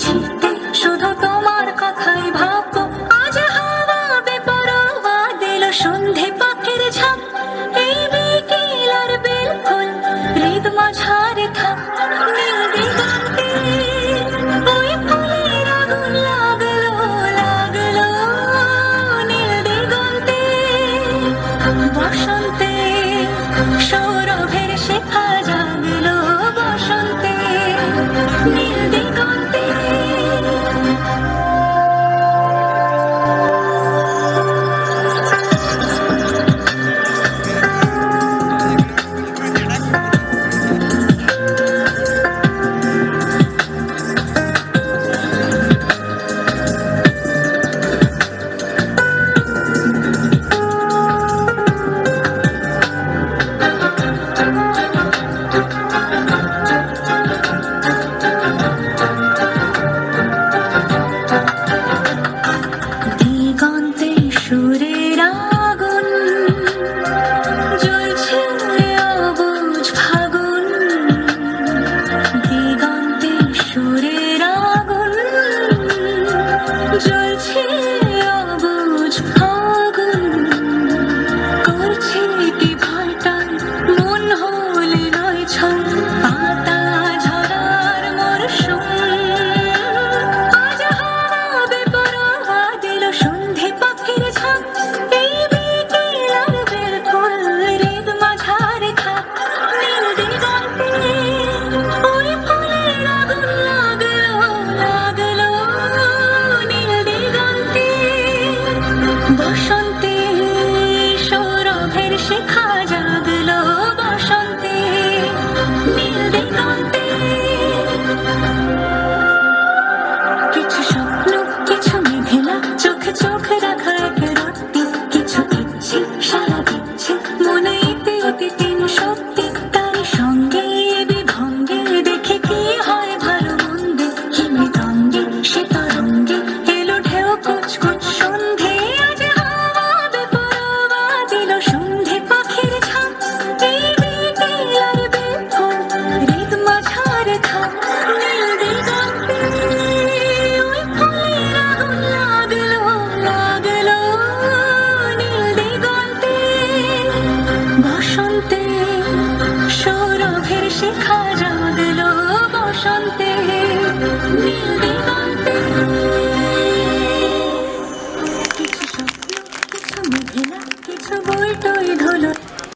ছিটে শুধু তোমার কথাই ভাববো। আজ হাওয়া বেপরোয়া দিল সন্ধে পাখির ঝাঁক, এই বিকেল আর বেলফুল হৃদ মাঝারে থাক। নীল দিগন্তে ওই ফুলের আগুন লাগলো লাগলো, নীল দিগন্তে বসন্তে সৌরভের শেখা জাগলো, বসন্তে নীল দিগন্তে। দিগন্তে সুরের আগুন জ্বলছে অবুঝ ফাগুন, দিগন্তে সুরের আগুন জ্বলছে অবুঝ ফাগুন। করছে কি ভয়টার মন হলে নয় ছয়, পাতা ঝরার মরশুম। আজ হাওয়া বেপরোয়া দিল সন্ধে পাখির ঝাঁক, এই বিকেল আর বেলফুল হৃদ মাঝারে থাক। নীল দিগন্তে ওই ফুলের আগুন লাগলো লাগলো, নীল দিগন্তে বসন্তে সৌরভের শেখা জাগলো, বসন্তে নীল দিগন্তে। কিছু স্বপ্ন কিছু মেঘেলা চোখে চোখ রাখা এক রাত্রি, কিছু ইচ্ছে সারা দিচ্ছে মনে ইতি অতি তিন সত্যি। তার সঙ্গে বিভঙ্গে দেখে কি হয় ভালো মন্দে, হিমে তঙ্গে সে তরঙ্গে এলো ঢেউ কুচকুচ সন্ধে। আজ হাওয়া বেপরোয়া দিল সন্ধে পাখির ঝাঁক, এই বিকেল আর বেলফুল হৃদ মাঝারে থাক। নীল দিগন্তে ওই ফুলের আগুন লাগলো লাগলো, নীল দিগন্তে বসন্তে সৌরভের শেখা জাগলো, বসন্তে নীল দিগন্তে। কিছু স্বপ্ন কিছু মেঘেলা কিছু বই টই ধুলো।